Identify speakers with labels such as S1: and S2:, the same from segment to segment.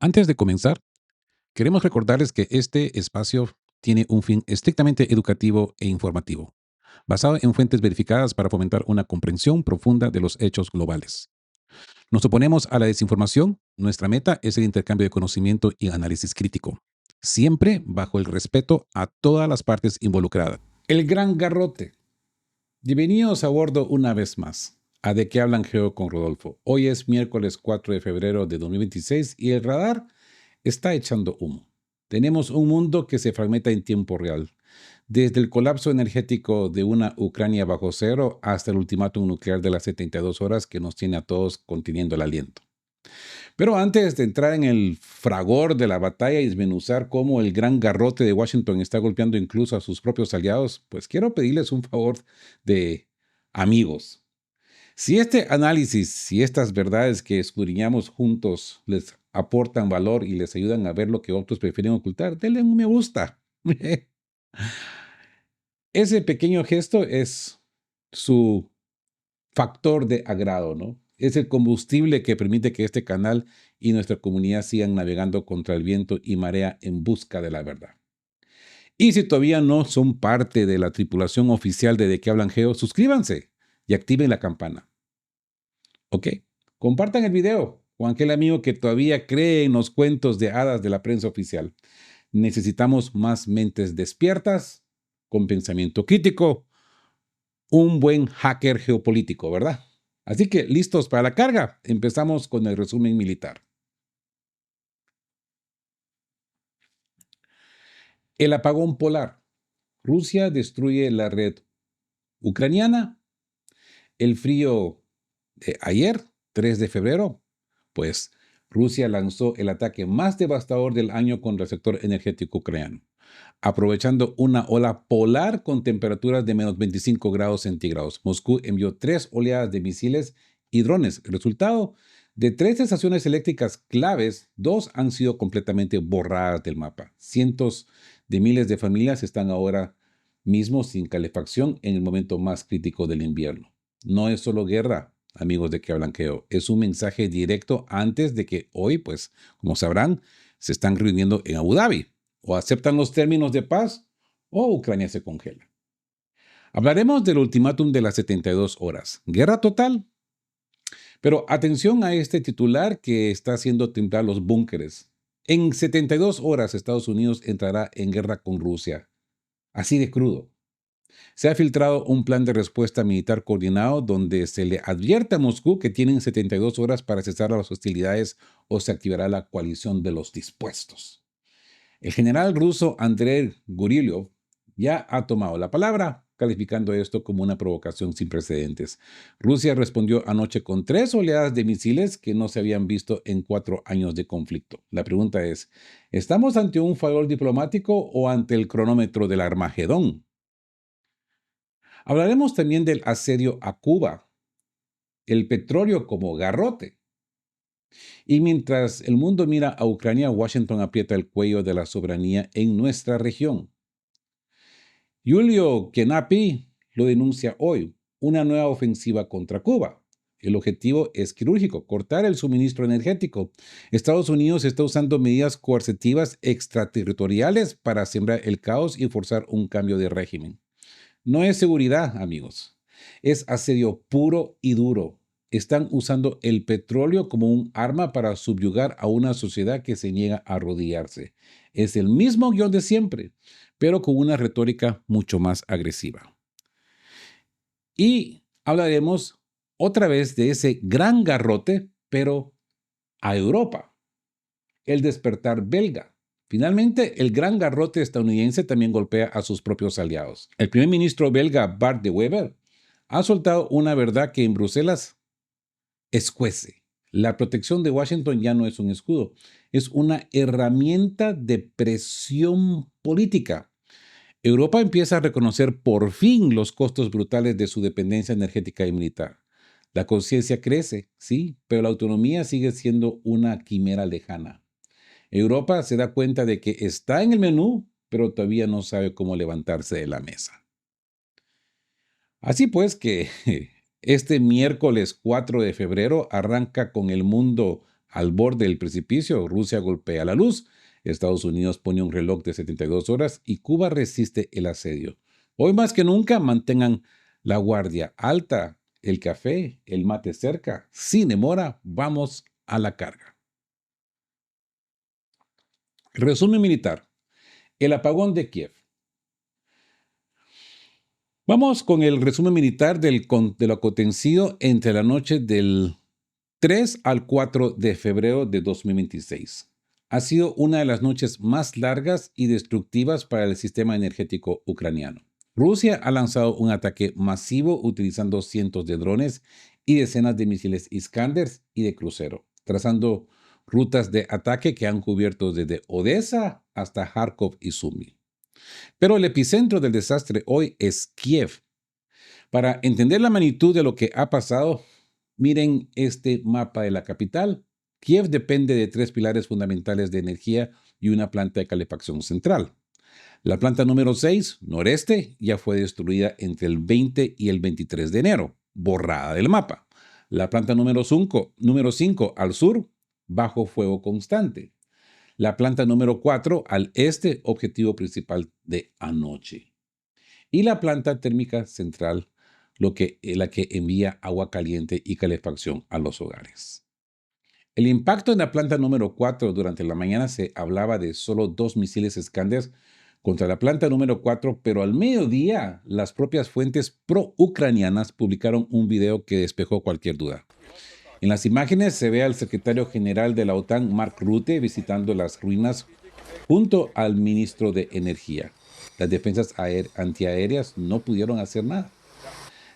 S1: Antes de comenzar, queremos recordarles que este espacio tiene un fin estrictamente educativo e informativo, basado en fuentes verificadas para fomentar una comprensión profunda de los hechos globales. Nos oponemos a la desinformación. Nuestra meta es el intercambio de conocimiento y análisis crítico, siempre bajo el respeto a todas las partes involucradas. El gran garrote. Bienvenidos a bordo una vez más a De qué hablan Geo con Rodolfo. Hoy es miércoles 4 de febrero de 2026 y el radar está echando humo. Tenemos un mundo que se fragmenta en tiempo real, desde el colapso energético de una Ucrania bajo cero hasta el ultimátum nuclear de las 72 horas que nos tiene a todos conteniendo el aliento. Pero antes de entrar en el fragor de la batalla y desmenuzar cómo el gran garrote de Washington está golpeando incluso a sus propios aliados, pues quiero pedirles un favor de amigos. Si este análisis y estas verdades que escudriñamos juntos les aportan valor y les ayudan a ver lo que otros prefieren ocultar, denle un me gusta. Ese pequeño gesto es su factor de agrado, ¿no? Es el combustible que permite que este canal y nuestra comunidad sigan navegando contra el viento y marea en busca de la verdad. Y si todavía no son parte de la tripulación oficial de qué hablan Geo, suscríbanse y activen la campana. ¿Ok? Compartan el video con aquel amigo que todavía cree en los cuentos de hadas de la prensa oficial. Necesitamos más mentes despiertas, con pensamiento crítico, un buen hacker geopolítico, ¿verdad? Así que, listos para la carga. Empezamos con el resumen militar. El apagón polar. Rusia destruye la red ucraniana. El frío de ayer, 3 de febrero, pues Rusia lanzó el ataque más devastador del año contra el sector energético ucraniano, aprovechando una ola polar con temperaturas de menos 25 grados centígrados. Moscú envió 3 oleadas de misiles y drones. El resultado, de 3 estaciones eléctricas claves, 2 han sido completamente borradas del mapa. Cientos de miles de familias están ahora mismo sin calefacción en el momento más crítico del invierno. No es solo guerra, amigos de que hablan Geo, es un mensaje directo antes de que hoy, pues, como sabrán, se están reuniendo en Abu Dhabi. O aceptan los términos de paz o Ucrania se congela. Hablaremos del ultimátum de las 72 horas. ¿Guerra total? Pero atención a este titular que está haciendo temblar los búnkeres. En 72 horas Estados Unidos entrará en guerra con Rusia. Así de crudo. Se ha filtrado un plan de respuesta militar coordinado donde se le advierte a Moscú que tienen 72 horas para cesar las hostilidades o se activará la coalición de los dispuestos. El general ruso Andrei Gurylyov ya ha tomado la palabra, calificando esto como una provocación sin precedentes. Rusia respondió anoche con 3 oleadas de misiles que no se habían visto en 4 años de conflicto. La pregunta es, ¿estamos ante un farol diplomático o ante el cronómetro del Armagedón? Hablaremos también del asedio a Cuba, el petróleo como garrote. Y mientras el mundo mira a Ucrania, Washington aprieta el cuello de la soberanía en nuestra región. Julio Kenapi lo denuncia hoy, una nueva ofensiva contra Cuba. El objetivo es quirúrgico, cortar el suministro energético. Estados Unidos está usando medidas coercitivas extraterritoriales para sembrar el caos y forzar un cambio de régimen. No es seguridad, amigos. Es asedio puro y duro. Están usando el petróleo como un arma para subyugar a una sociedad que se niega a arrodillarse. Es el mismo guión de siempre, pero con una retórica mucho más agresiva. Y hablaremos otra vez de ese gran garrote, pero a Europa. El despertar belga. Finalmente, el gran garrote estadounidense también golpea a sus propios aliados. El primer ministro belga Bart de Wever ha soltado una verdad que en Bruselas escuece. La protección de Washington ya no es un escudo, es una herramienta de presión política. Europa empieza a reconocer por fin los costos brutales de su dependencia energética y militar. La conciencia crece, sí, pero la autonomía sigue siendo una quimera lejana. Europa se da cuenta de que está en el menú, pero todavía no sabe cómo levantarse de la mesa. Así pues que este miércoles 4 de febrero arranca con el mundo Al borde del precipicio, Rusia golpea la luz, Estados Unidos pone un reloj de 72 horas y Cuba resiste el asedio. Hoy más que nunca mantengan la guardia alta, el café, el mate cerca. Sin demora, vamos a la carga. Resumen militar. El apagón de Kiev. Vamos con el resumen militar de lo acontecido entre la noche del 3 al 4 de febrero de 2026. Ha sido una de las noches más largas y destructivas para el sistema energético ucraniano. Rusia ha lanzado un ataque masivo utilizando cientos de drones y decenas de misiles Iskander y de crucero, trazando rutas de ataque que han cubierto desde Odessa hasta Kharkov y Sumy. Pero el epicentro del desastre hoy es Kiev. Para entender la magnitud de lo que ha pasado, miren este mapa de la capital. Kiev depende de 3 pilares fundamentales de energía y una planta de calefacción central. La planta número 6, noreste, ya fue destruida entre el 20 y el 23 de enero, borrada del mapa. La planta número 5 al sur, bajo fuego constante. La planta número 4 al este, objetivo principal de anoche. Y la planta térmica central, la que envía agua caliente y calefacción a los hogares. El impacto en la planta número 4 durante la mañana se hablaba de solo 2 misiles Iskander contra la planta número 4, pero al mediodía las propias fuentes pro-ucranianas publicaron un video que despejó cualquier duda. En las imágenes se ve al secretario general de la OTAN, Mark Rutte, visitando las ruinas junto al ministro de Energía. Las defensas antiaéreas no pudieron hacer nada.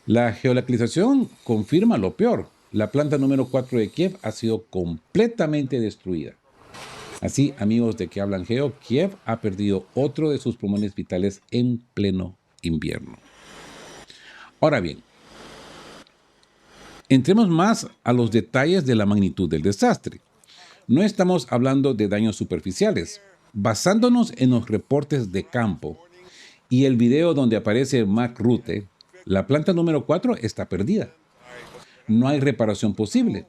S1: La geolocalización confirma lo peor. La planta número 4 de Kiev ha sido completamente destruida. Así, amigos de Que Hablan Geo, Kiev ha perdido otro de sus pulmones vitales en pleno invierno. Ahora bien, entremos más a los detalles de la magnitud del desastre. No estamos hablando de daños superficiales. Basándonos en los reportes de campo y el video donde aparece Mark Rutte, la planta número 4 está perdida. No hay reparación posible.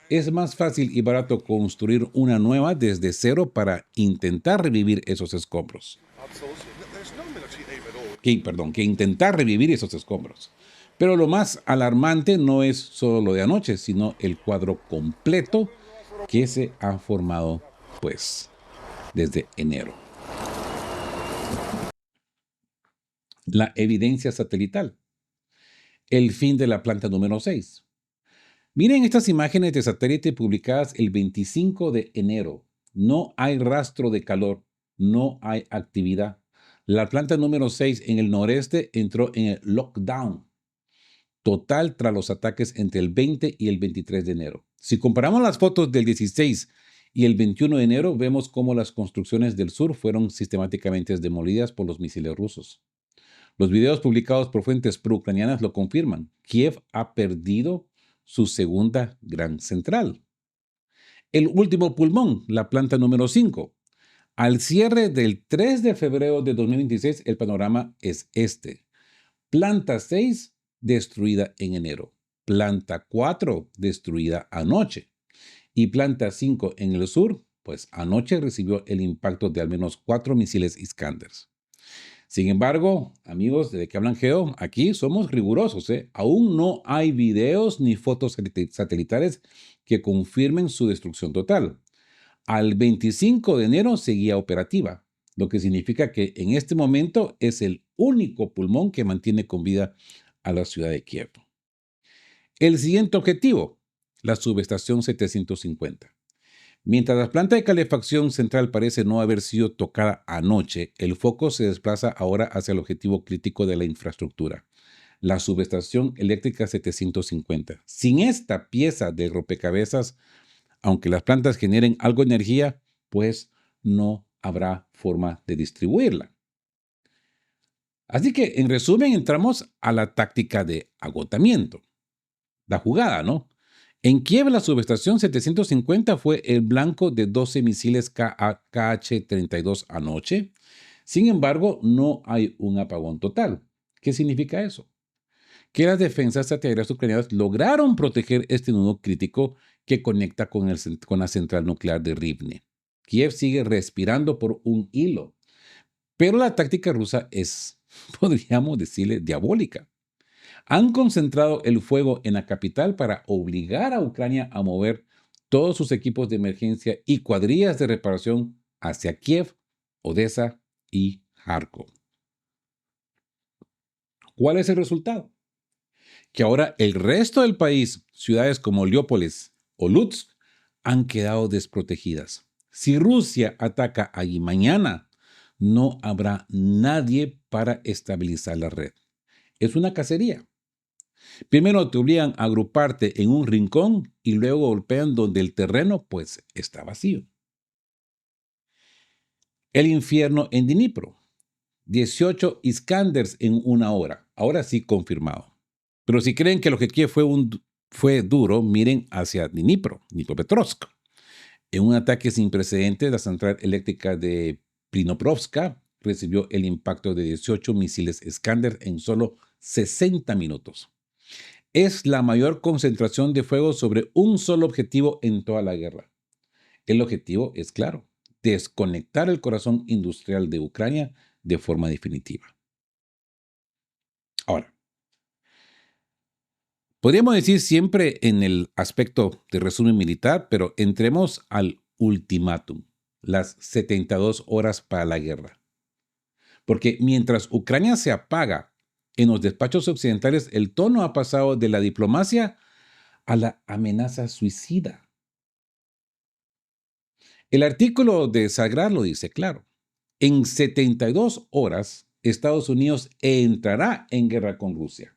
S1: Es más fácil y barato construir una nueva desde cero para intentar revivir esos escombros. Que intentar revivir esos escombros. Pero lo más alarmante no es solo lo de anoche, sino el cuadro completo que se ha formado, pues, desde enero. La evidencia satelital. El fin de la planta número 6. Miren estas imágenes de satélite publicadas el 25 de enero. No hay rastro de calor, no hay actividad. La planta número 6 en el noreste entró en el lockdown total tras los ataques entre el 20 y el 23 de enero. Si comparamos las fotos del 16 y el 21 de enero, vemos cómo las construcciones del sur fueron sistemáticamente demolidas por los misiles rusos. Los videos publicados por fuentes pro-ucranianas lo confirman. Kiev ha perdido su segunda gran central. El último pulmón, la planta número 5. Al cierre del 3 de febrero de 2026, el panorama es este. Planta 6, destruida en enero. Planta 4, destruida anoche. Y planta 5 en el sur, pues anoche recibió el impacto de al menos 4 misiles Iskander. Sin embargo, amigos de Que Hablan Geo, aquí somos rigurosos. Aún no hay videos ni fotos satelitales que confirmen su destrucción total. Al 25 de enero seguía operativa, lo que significa que en este momento es el único pulmón que mantiene con vida a la ciudad de Kiev. El siguiente objetivo, la subestación 750. Mientras la planta de calefacción central parece no haber sido tocada anoche, el foco se desplaza ahora hacia el objetivo crítico de la infraestructura, la subestación eléctrica 750. Sin esta pieza de rompecabezas, aunque las plantas generen algo de energía, pues no habrá forma de distribuirla. Así que, en resumen, entramos a la táctica de agotamiento. La jugada, ¿no? En Kiev, la subestación 750 fue el blanco de 12 misiles KH-32 anoche. Sin embargo, no hay un apagón total. ¿Qué significa eso? Que las defensas antiaéreas ucranianas lograron proteger este nudo crítico que conecta con la central nuclear de Rivne. Kiev sigue respirando por un hilo, pero la táctica rusa es, podríamos decirle, diabólica. Han concentrado el fuego en la capital para obligar a Ucrania a mover todos sus equipos de emergencia y cuadrillas de reparación hacia Kiev, Odessa y Kharkov. ¿Cuál es el resultado? Que ahora el resto del país, ciudades como Leópolis o Lutsk, han quedado desprotegidas. Si Rusia ataca allí mañana, no habrá nadie para estabilizar la red. Es una cacería. Primero te obligan a agruparte en un rincón y luego golpean donde el terreno pues está vacío. El infierno en Dnipro. 18 Iskanders en una hora. Ahora sí confirmado. Pero si creen que lo que Kiev fue duro, miren hacia Dnipropetrovsk. En un ataque sin precedentes, la central eléctrica de Dnipropetrovsk recibió el impacto de 18 misiles Iskander en solo 60 minutos. Es la mayor concentración de fuego sobre un solo objetivo en toda la guerra. El objetivo es claro: desconectar el corazón industrial de Ucrania de forma definitiva. Ahora, podríamos decir siempre en el aspecto de resumen militar, pero entremos al ultimátum, las 72 horas para la guerra. Porque mientras Ucrania se apaga, en los despachos occidentales el tono ha pasado de la diplomacia a la amenaza suicida. El artículo de Sagrar lo dice claro. En 72 horas, Estados Unidos entrará en guerra con Rusia.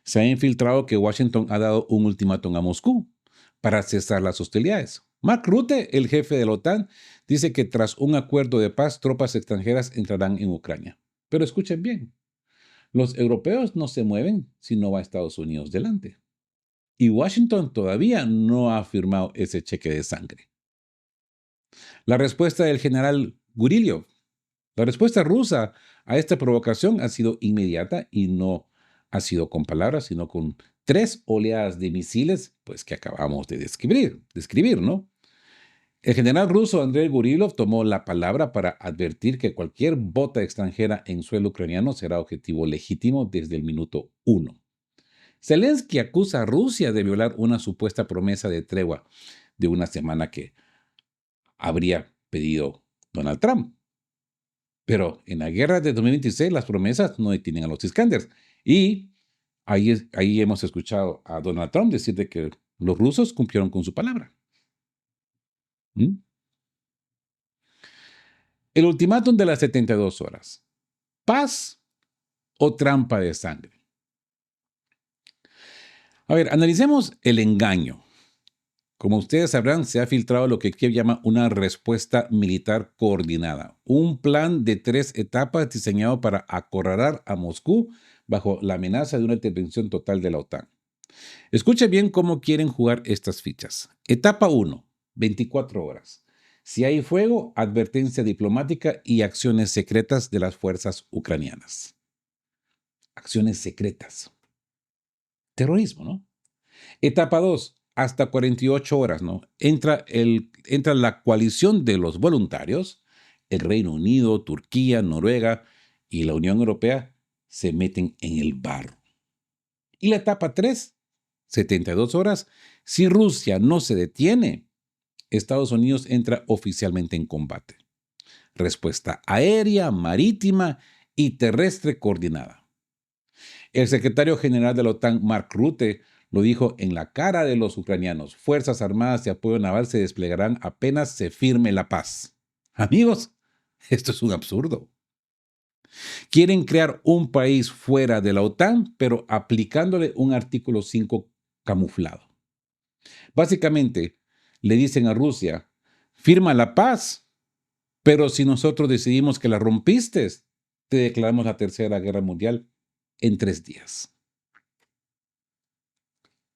S1: Se ha infiltrado que Washington ha dado un ultimátum a Moscú para cesar las hostilidades. Mark Rutte, el jefe de la OTAN, dice que tras un acuerdo de paz, tropas extranjeras entrarán en Ucrania. Pero escuchen bien, los europeos no se mueven si no va Estados Unidos delante. Y Washington todavía no ha firmado ese cheque de sangre. La respuesta del general Gurilov, la respuesta rusa a esta provocación ha sido inmediata y no ha sido con palabras, sino con 3 oleadas de misiles, pues que acabamos de describir, ¿no? El general ruso Andrei Gurilov tomó la palabra para advertir que cualquier bota extranjera en suelo ucraniano será objetivo legítimo desde el minuto 1. Zelensky acusa a Rusia de violar una supuesta promesa de tregua de una semana que habría pedido Donald Trump. Pero en la guerra de 2026 las promesas no detienen a los Iskanders. Y ahí hemos escuchado a Donald Trump decir de que los rusos cumplieron con su palabra. ¿Mm? El ultimátum de las 72 horas. ¿Paz o trampa de sangre? A ver, analicemos el engaño. Como ustedes sabrán, se ha filtrado lo que Kiev llama una respuesta militar coordinada, un plan de 3 etapas diseñado para acorralar a Moscú bajo la amenaza de una intervención total de la OTAN. Escuche bien cómo quieren jugar estas fichas. Etapa 1, 24 horas. Si hay fuego, advertencia diplomática y acciones secretas de las fuerzas ucranianas. Acciones secretas. Terrorismo, ¿no? Etapa 2, hasta 48 horas, ¿no? Entra la coalición de los voluntarios, el Reino Unido, Turquía, Noruega y la Unión Europea se meten en el barro. Y la etapa 3, 72 horas, si Rusia no se detiene, Estados Unidos entra oficialmente en combate. Respuesta aérea, marítima y terrestre coordinada. El secretario general de la OTAN, Mark Rutte, lo dijo en la cara de los ucranianos: fuerzas armadas y apoyo naval se desplegarán apenas se firme la paz. Amigos, esto es un absurdo. Quieren crear un país fuera de la OTAN, pero aplicándole un artículo 5 camuflado. Básicamente, le dicen a Rusia: firma la paz, pero si nosotros decidimos que la rompiste, te declaramos la Tercera Guerra Mundial en 3 días.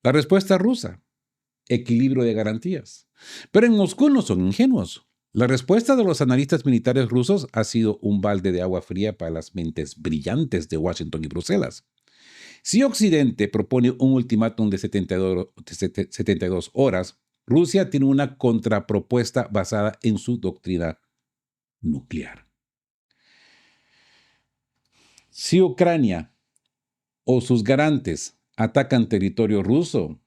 S1: La respuesta rusa: equilibrio de garantías. Pero en Moscú no son ingenuos. La respuesta de los analistas militares rusos ha sido un balde de agua fría para las mentes brillantes de Washington y Bruselas. Si Occidente propone un ultimátum de 72 horas, Rusia tiene una contrapropuesta basada en su doctrina nuclear. Si Ucrania o sus garantes atacan territorio ruso,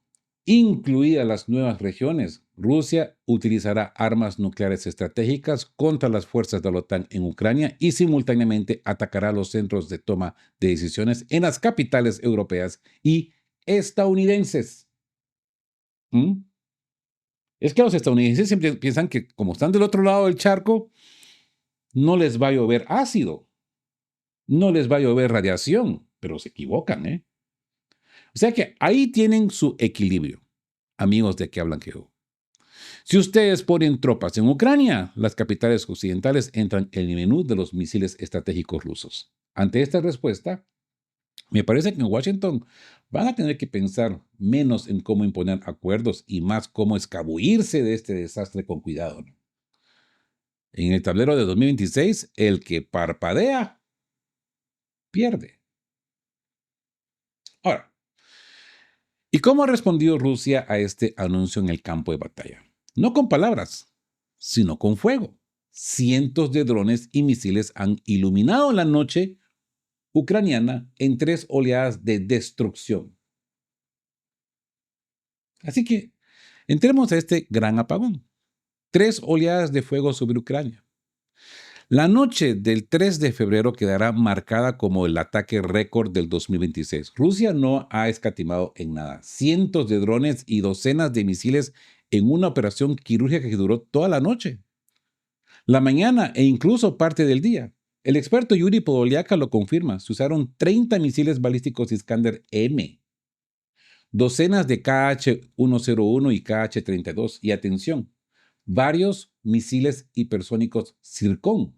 S1: incluidas las nuevas regiones, Rusia utilizará armas nucleares estratégicas contra las fuerzas de la OTAN en Ucrania y simultáneamente atacará los centros de toma de decisiones en las capitales europeas y estadounidenses. ¿Mm? Es que los estadounidenses siempre piensan que como están del otro lado del charco, no les va a llover ácido, no les va a llover radiación, pero se equivocan, ¿eh? O sea que ahí tienen su equilibrio, amigos de que hablan Jehová. Si ustedes ponen tropas en Ucrania, las capitales occidentales entran en el menú de los misiles estratégicos rusos. Ante esta respuesta, me parece que en Washington van a tener que pensar menos en cómo imponer acuerdos y más cómo escabullirse de este desastre con cuidado, ¿no? En el tablero de 2026, el que parpadea, pierde. Ahora, ¿y cómo ha respondido Rusia a este anuncio en el campo de batalla? No con palabras, sino con fuego. Cientos de drones y misiles han iluminado la noche ucraniana en 3 oleadas de destrucción. Así que entremos a este gran apagón. 3 oleadas de fuego sobre Ucrania. La noche del 3 de febrero quedará marcada como el ataque récord del 2026. Rusia no ha escatimado en nada. Cientos de drones y docenas de misiles en una operación quirúrgica que duró toda la noche, la mañana e incluso parte del día. El experto Yuri Podoliaka lo confirma. Se usaron 30 misiles balísticos Iskander-M, docenas de KH-101 y KH-32 y atención, varios misiles hipersónicos Zircón.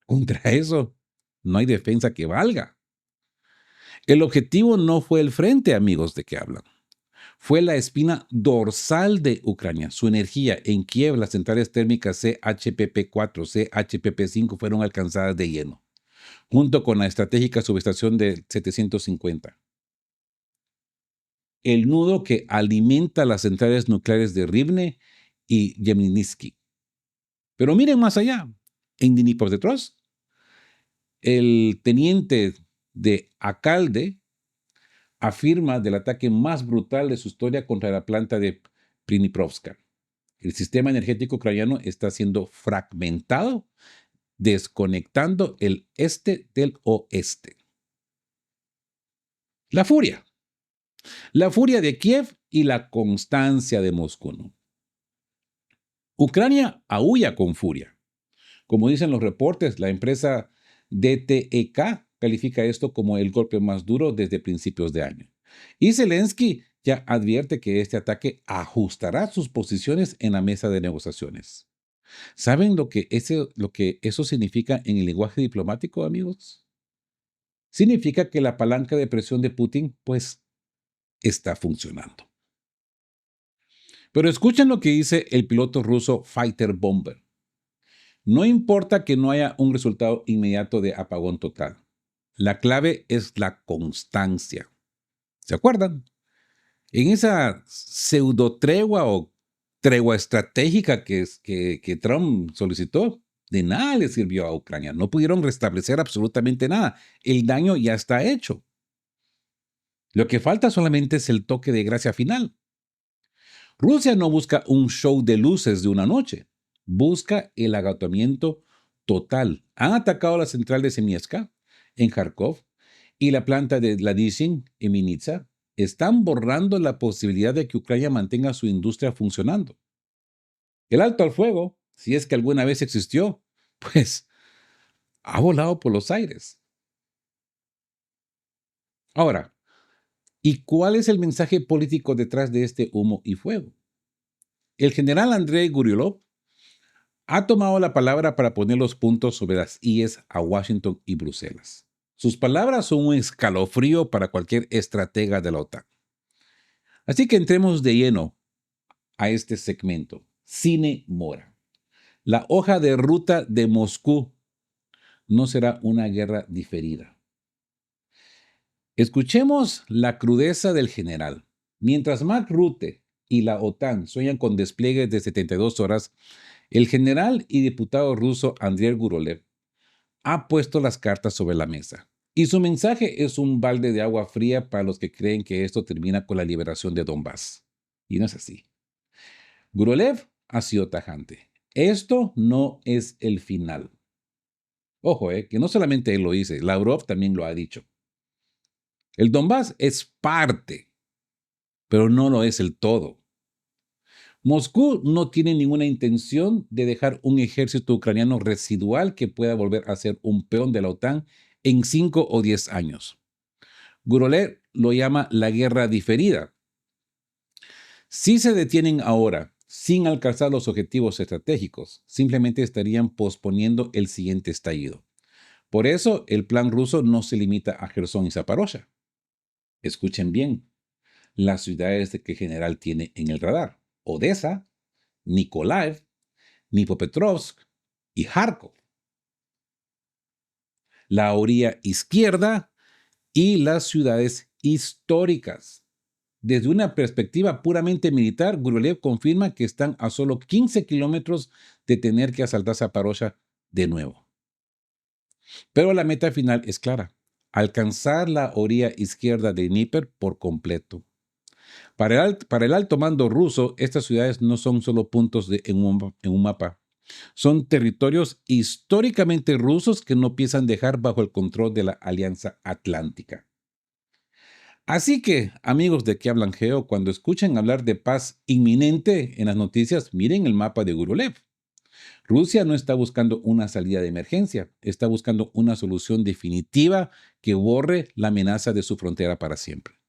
S1: Contra eso, no hay defensa que valga. El objetivo no fue el frente, amigos de que hablan. Fue la espina dorsal de Ucrania. Su energía en Kiev, las centrales térmicas CHPP-4, CHPP-5 fueron alcanzadas de lleno, junto con la estratégica subestación de 750. El nudo que alimenta las centrales nucleares de Rivne y Yemeninsky. Pero miren más allá. En Dnipropetrovsk, el teniente de alcalde afirma del ataque más brutal de su historia contra la planta de Dniprovska. El sistema energético ucraniano está siendo fragmentado, desconectando el este del oeste. La furia. La furia de Kiev y la constancia de Moscú, ¿no? Ucrania aúlla con furia. Como dicen los reportes, la empresa DTEK califica esto como el golpe más duro desde principios de año. Y Zelensky ya advierte que este ataque ajustará sus posiciones en la mesa de negociaciones. ¿Saben lo que eso significa en el lenguaje diplomático, amigos? Significa que la palanca de presión de Putin, pues, está funcionando. Pero escuchen lo que dice el piloto ruso Fighter Bomber. No importa que no haya un resultado inmediato de apagón total. La clave es la constancia. ¿Se acuerdan? En esa pseudo tregua o tregua estratégica que Trump solicitó, de nada le sirvió a Ucrania. No pudieron restablecer absolutamente nada. El daño ya está hecho. Lo que falta solamente es el toque de gracia final. Rusia no busca un show de luces de una noche. Busca el agotamiento total. Han atacado la central de Semieska en Kharkov y la planta de Vladizhin en Vinnytsia. Están borrando la posibilidad de que Ucrania mantenga su industria funcionando. El alto al fuego, si es que alguna vez existió, pues ha volado por los aires. Ahora, ¿y cuál es el mensaje político detrás de este humo y fuego? El general Andrei Guryulov ha tomado la palabra para poner los puntos sobre las IES a Washington y Bruselas. Sus palabras son un escalofrío para cualquier estratega de la OTAN. Así que entremos de lleno a este segmento. Cine Mora. La hoja de ruta de Moscú no será una guerra diferida. Escuchemos la crudeza del general. Mientras Mark Rutte y la OTAN sueñan con despliegues de 72 horas, el general y diputado ruso Andrei Gurolev ha puesto las cartas sobre la mesa. Y su mensaje es un balde de agua fría para los que creen que esto termina con la liberación de Donbass. Y no es así. Gurolev ha sido tajante. Esto no es el final. Ojo, que no solamente él lo dice, Lavrov también lo ha dicho. El Donbass es parte, pero no lo es el todo. Moscú no tiene ninguna intención de dejar un ejército ucraniano residual que pueda volver a ser un peón de la OTAN en 5 o 10 años. Gurolev lo llama la guerra diferida. Si se detienen ahora sin alcanzar los objetivos estratégicos, simplemente estarían posponiendo el siguiente estallido. Por eso, el plan ruso no se limita a Gerson y Zaporozhia. Escuchen bien, las ciudades que el general tiene en el radar: Odessa, Nikolaev, Dnipropetrovsk y Kharkov. La orilla izquierda y las ciudades históricas. Desde una perspectiva puramente militar, Gurolev confirma que están a solo 15 kilómetros de tener que asaltar Zaporozhia de nuevo. Pero la meta final es clara: alcanzar la orilla izquierda de Dnieper por completo. Para el alto mando ruso, estas ciudades no son solo puntos en un mapa. Son territorios históricamente rusos que no piensan dejar bajo el control de la Alianza Atlántica. Así que, amigos de Que Hablan Geo, cuando escuchen hablar de paz inminente en las noticias, miren el mapa de Gurolev. Rusia no está buscando una salida de emergencia, está buscando una solución definitiva que borre la amenaza de su frontera para siempre.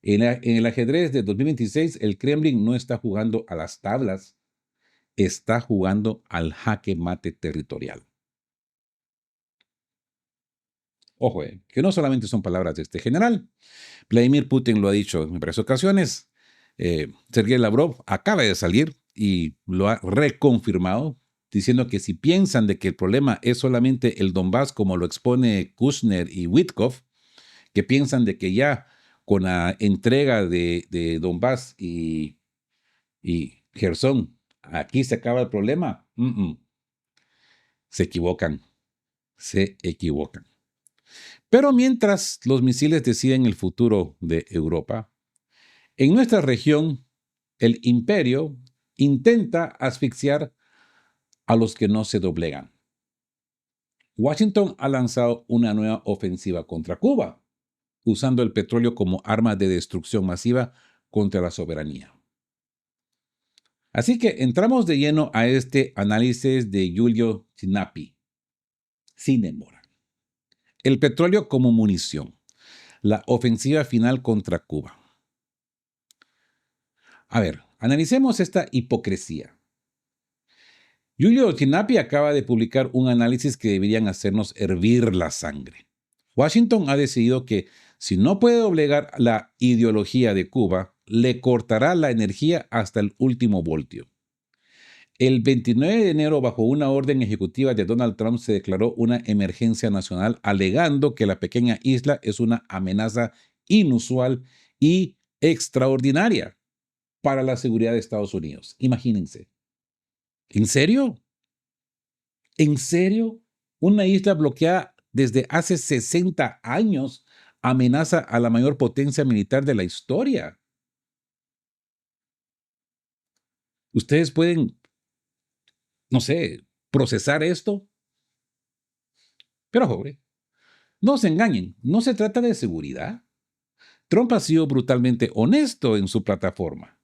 S1: En el ajedrez de 2026, el Kremlin no está jugando a las tablas, está jugando al jaque mate territorial. Ojo, que no solamente son palabras de este general. Vladimir Putin lo ha dicho en varias ocasiones. Sergei Lavrov acaba de salir y lo ha reconfirmado, diciendo que si piensan de que el problema es solamente el Donbass, como lo expone Kushner y Witkoff, que piensan de que ya con la entrega de Donbass y Gerson, aquí se acaba el problema. Se equivocan, se equivocan. Pero mientras los misiles deciden el futuro de Europa, en nuestra región, el imperio intenta asfixiar a los que no se doblegan. Washington ha lanzado una nueva ofensiva contra Cuba, usando el petróleo como arma de destrucción masiva contra la soberanía. Así que entramos de lleno a este análisis de Giulio Cinappi, sin demora. El petróleo como munición. La ofensiva final contra Cuba. A ver, analicemos esta hipocresía. Giulio Cinappi acaba de publicar un análisis que deberían hacernos hervir la sangre. Washington ha decidido que si no puede doblegar la ideología de Cuba, le cortará la energía hasta el último voltio. El 29 de enero, bajo una orden ejecutiva de Donald Trump, se declaró una emergencia nacional, alegando que la pequeña isla es una amenaza inusual y extraordinaria para la seguridad de Estados Unidos. Imagínense. ¿En serio? ¿En serio? Una isla bloqueada desde hace 60 años amenaza a la mayor potencia militar de la historia. Ustedes pueden, no sé, procesar esto. Pero, joven, no se engañen, no se trata de seguridad. Trump ha sido brutalmente honesto en su plataforma.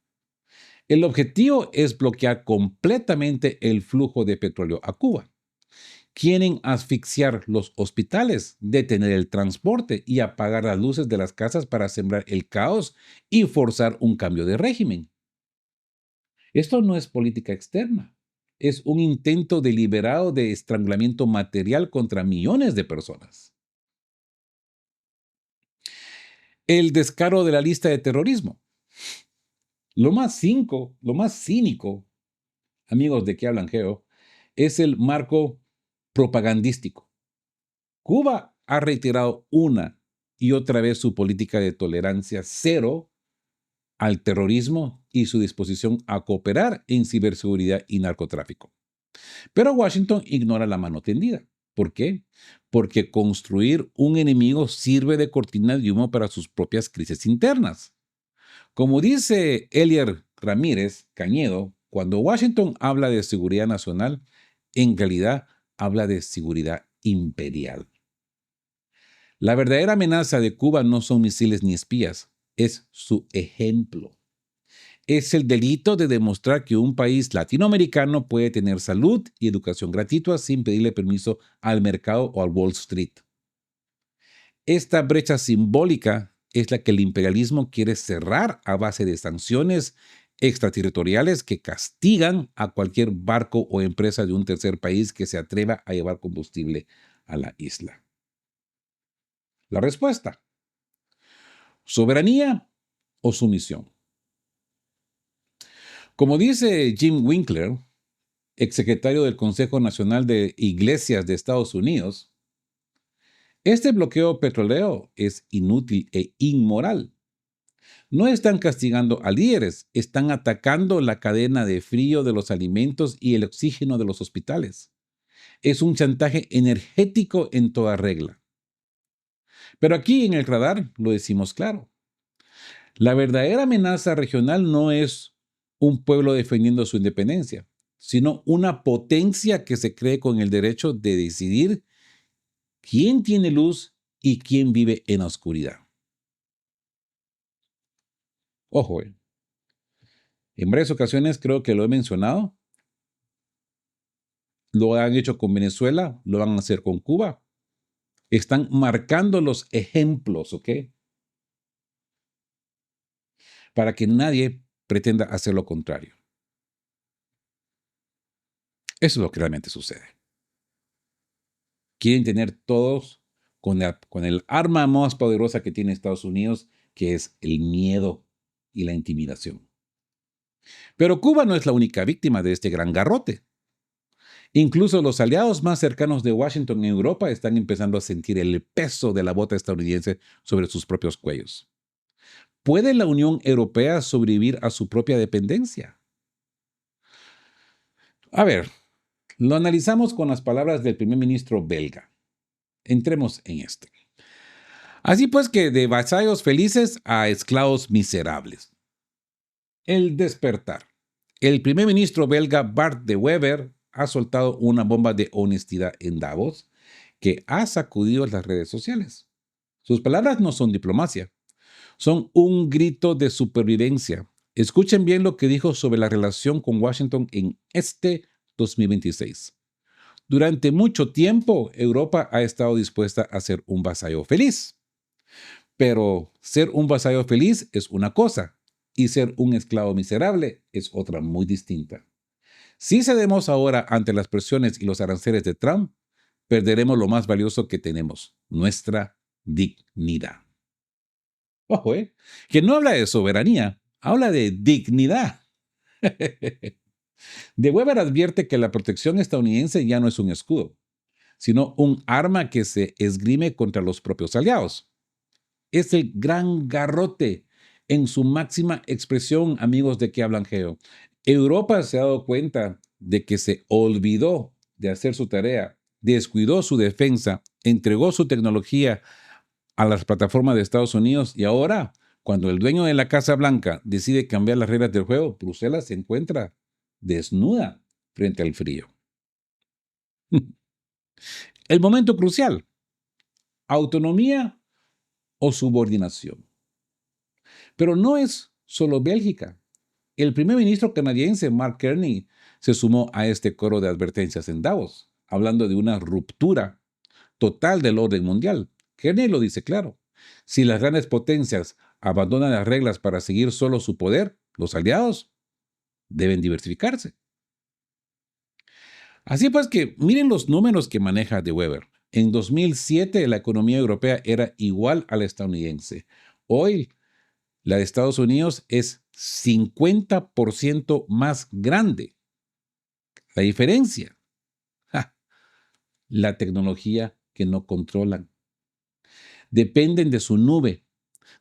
S1: El objetivo es bloquear completamente el flujo de petróleo a Cuba. Quieren asfixiar los hospitales, detener el transporte y apagar las luces de las casas para sembrar el caos y forzar un cambio de régimen. Esto no es política externa, es un intento deliberado de estrangulamiento material contra millones de personas. El descaro de la lista de terrorismo. Lo más cínico, amigos de Que Hablan Geo, es el marco propagandístico. Cuba ha reiterado una y otra vez su política de tolerancia cero al terrorismo y su disposición a cooperar en ciberseguridad y narcotráfico. Pero Washington ignora la mano tendida. ¿Por qué? Porque construir un enemigo sirve de cortina de humo para sus propias crisis internas. Como dice Elier Ramírez Cañedo, cuando Washington habla de seguridad nacional, en realidad habla de seguridad imperial. La verdadera amenaza de Cuba no son misiles ni espías, es su ejemplo. Es el delito de demostrar que un país latinoamericano puede tener salud y educación gratuitas sin pedirle permiso al mercado o al Wall Street. Esta brecha simbólica es la que el imperialismo quiere cerrar a base de sanciones extraterritoriales que castigan a cualquier barco o empresa de un tercer país que se atreva a llevar combustible a la isla. La respuesta: soberanía o sumisión. Como dice Jim Winkler, exsecretario del Consejo Nacional de Iglesias de Estados Unidos, este bloqueo petrolero es inútil e inmoral. No están castigando a líderes, están atacando la cadena de frío de los alimentos y el oxígeno de los hospitales. Es un chantaje energético en toda regla. Pero aquí en el radar lo decimos claro. La verdadera amenaza regional no es un pueblo defendiendo su independencia, sino una potencia que se cree con el derecho de decidir quién tiene luz y quién vive en la oscuridad. Ojo, en varias ocasiones creo que lo he mencionado, lo han hecho con Venezuela, lo van a hacer con Cuba. Están marcando los ejemplos, ¿ok? Para que nadie pretenda hacer lo contrario. Eso es lo que realmente sucede. Quieren tener todos con el arma más poderosa que tiene Estados Unidos, que es el miedo y la intimidación. Pero Cuba no es la única víctima de este gran garrote. Incluso los aliados más cercanos de Washington en Europa están empezando a sentir el peso de la bota estadounidense sobre sus propios cuellos. ¿Puede la Unión Europea sobrevivir a su propia dependencia? A ver, lo analizamos con las palabras del primer ministro belga. Entremos en esto. Así pues que de vasallos felices a esclavos miserables. El despertar. El primer ministro belga Bart de Wever ha soltado una bomba de honestidad en Davos que ha sacudido las redes sociales. Sus palabras no son diplomacia, son un grito de supervivencia. Escuchen bien lo que dijo sobre la relación con Washington en este 2026. Durante mucho tiempo, Europa ha estado dispuesta a ser un vasallo feliz. Pero ser un vasallo feliz es una cosa y ser un esclavo miserable es otra muy distinta. Si cedemos ahora ante las presiones y los aranceles de Trump, perderemos lo más valioso que tenemos, nuestra dignidad. Ojo, que no habla de soberanía, habla de dignidad. De Weber advierte que la protección estadounidense ya no es un escudo, sino un arma que se esgrime contra los propios aliados. Es el gran garrote en su máxima expresión, amigos de que hablan Geo. Europa se ha dado cuenta de que se olvidó de hacer su tarea, descuidó su defensa, entregó su tecnología a las plataformas de Estados Unidos y ahora, cuando el dueño de la Casa Blanca decide cambiar las reglas del juego, Bruselas se encuentra desnuda frente al frío. El momento crucial: autonomía o subordinación. Pero no es solo Bélgica. El primer ministro canadiense Mark Carney se sumó a este coro de advertencias en Davos, hablando de una ruptura total del orden mundial. Carney lo dice claro. Si las grandes potencias abandonan las reglas para seguir solo su poder, los aliados deben diversificarse. Así pues que miren los números que maneja De Wever. En 2007 la economía europea era igual a la estadounidense. Hoy la de Estados Unidos es 50% más grande. La diferencia: ¡ja!, la tecnología que no controlan. Dependen de su nube,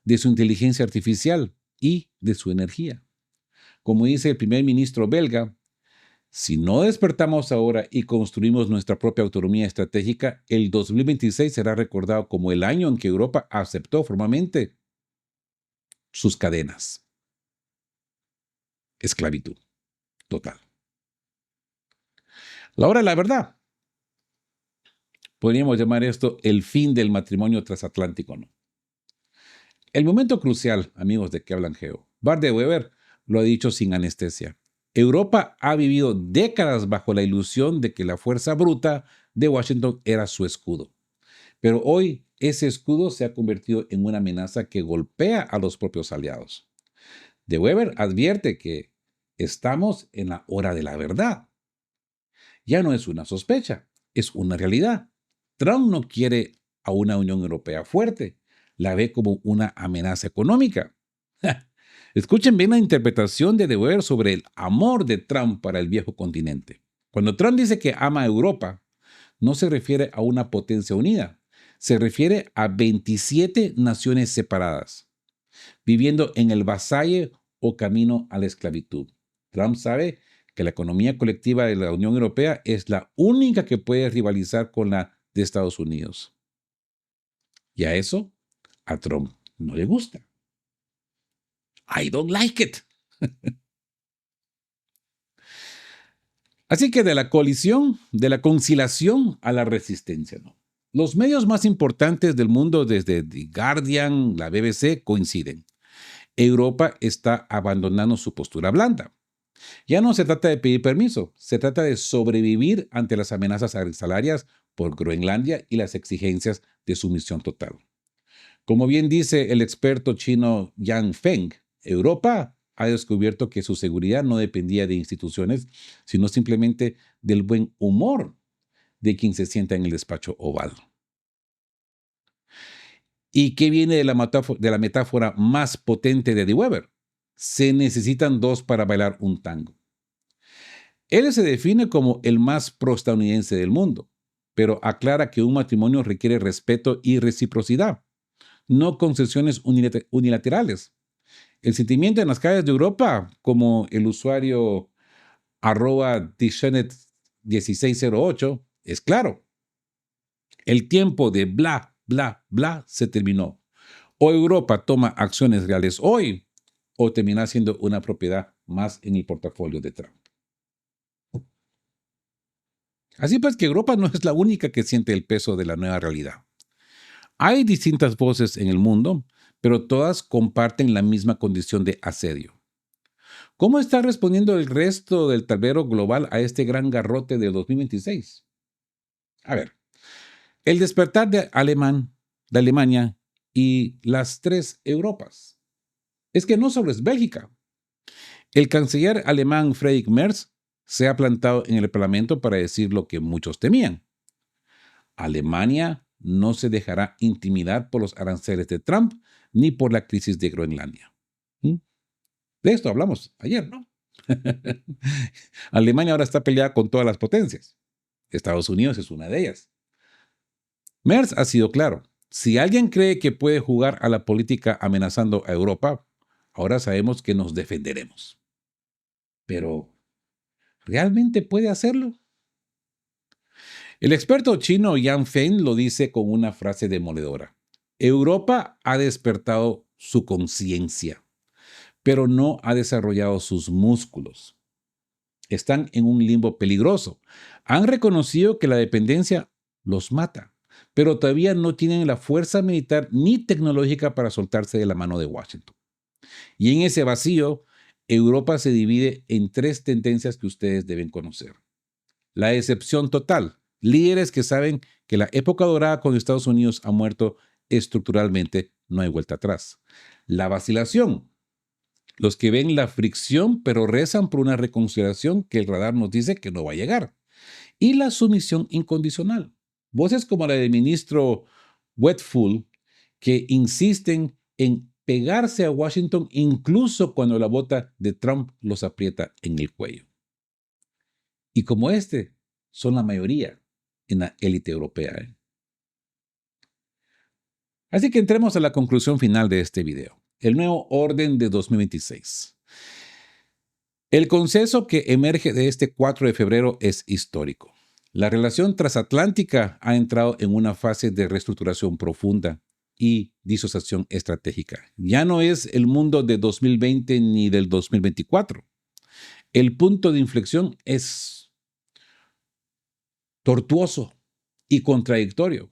S1: de su inteligencia artificial y de su energía. Como dice el primer ministro belga, si no despertamos ahora y construimos nuestra propia autonomía estratégica, el 2026 será recordado como el año en que Europa aceptó formalmente sus cadenas. Esclavitud total. La hora de la verdad. Podríamos llamar esto el fin del matrimonio transatlántico, ¿no? El momento crucial, amigos de Que Hablan Geo. Bart de Weber lo ha dicho sin anestesia. Europa ha vivido décadas bajo la ilusión de que la fuerza bruta de Washington era su escudo. Pero hoy ese escudo se ha convertido en una amenaza que golpea a los propios aliados. De Weber advierte que estamos en la hora de la verdad. Ya no es una sospecha, es una realidad. Trump no quiere a una Unión Europea fuerte, la ve como una amenaza económica. Escuchen bien la interpretación de Weber sobre el amor de Trump para el viejo continente. Cuando Trump dice que ama a Europa, no se refiere a una potencia unida, se refiere a 27 naciones separadas, viviendo en el vasalle o camino a la esclavitud. Trump sabe que la economía colectiva de la Unión Europea es la única que puede rivalizar con la de Estados Unidos. Y a eso a Trump no le gusta. I don't like it. Así que de la colisión, de la conciliación a la resistencia, ¿no? Los medios más importantes del mundo, desde The Guardian, la BBC, coinciden. Europa está abandonando su postura blanda. Ya no se trata de pedir permiso, se trata de sobrevivir ante las amenazas salarias por Groenlandia y las exigencias de sumisión total. Como bien dice el experto chino Yang Feng, Europa ha descubierto que su seguridad no dependía de instituciones, sino simplemente del buen humor de quien se sienta en el despacho oval. ¿Y qué viene de la metáfora más potente de De Weber? Se necesitan dos para bailar un tango. Él se define como el más proestadounidense del mundo, pero aclara que un matrimonio requiere respeto y reciprocidad, no concesiones unilaterales. El sentimiento en las calles de Europa, como el usuario @Dishenet1608, es claro. El tiempo de bla, bla, bla se terminó. O Europa toma acciones reales hoy, o termina siendo una propiedad más en el portafolio de Trump. Así pues que Europa no es la única que siente el peso de la nueva realidad. Hay distintas voces en el mundo, pero todas comparten la misma condición de asedio. ¿Cómo está respondiendo el resto del tablero global a este gran garrote del 2026? A ver, el despertar de Alemania y las tres Europas. Es que no solo es Bélgica. El canciller alemán Friedrich Merz se ha plantado en el Parlamento para decir lo que muchos temían. Alemania no se dejará intimidar por los aranceles de Trump ni por la crisis de Groenlandia. ¿Mm? De esto hablamos ayer, ¿no? Alemania ahora está peleada con todas las potencias. Estados Unidos es una de ellas. Merz ha sido claro. Si alguien cree que puede jugar a la política amenazando a Europa, ahora sabemos que nos defenderemos. Pero, ¿realmente puede hacerlo? El experto chino Yang Feng lo dice con una frase demoledora. Europa ha despertado su conciencia, pero no ha desarrollado sus músculos. Están en un limbo peligroso. Han reconocido que la dependencia los mata, pero todavía no tienen la fuerza militar ni tecnológica para soltarse de la mano de Washington. Y en ese vacío, Europa se divide en tres tendencias que ustedes deben conocer. La excepción total, líderes que saben que la época dorada con Estados Unidos ha muerto estructuralmente, no hay vuelta atrás. La vacilación, los que ven la fricción pero rezan por una reconciliación que el radar nos dice que no va a llegar. Y la sumisión incondicional. Voces como la del ministro Wetful, que insisten en pegarse a Washington incluso cuando la bota de Trump los aprieta en el cuello. Y como son la mayoría en la élite europea. Así que entremos a la conclusión final de este video. El nuevo orden de 2026. El consenso que emerge de este 4 de febrero es histórico. La relación transatlántica ha entrado en una fase de reestructuración profunda y disociación estratégica. Ya no es el mundo de 2020 ni del 2024. El punto de inflexión es tortuoso y contradictorio,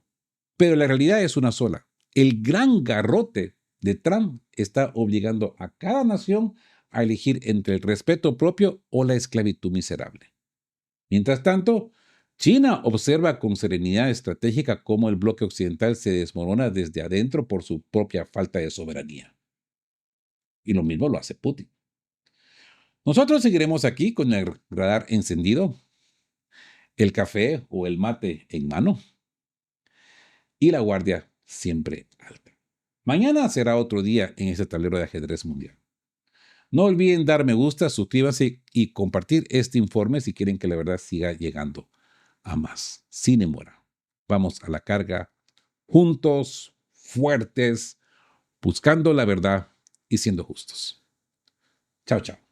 S1: pero la realidad es una sola. El gran garrote de Trump está obligando a cada nación a elegir entre el respeto propio o la esclavitud miserable. Mientras tanto, China observa con serenidad estratégica cómo el bloque occidental se desmorona desde adentro por su propia falta de soberanía. Y lo mismo lo hace Putin. Nosotros seguiremos aquí con el radar encendido, el café o el mate en mano y la guardia siempre alta. Mañana será otro día en este tablero de ajedrez mundial. No olviden dar me gusta, suscríbanse y compartir este informe si quieren que la verdad siga llegando a más. Sin demora. Vamos a la carga juntos, fuertes, buscando la verdad y siendo justos. Chao, chao.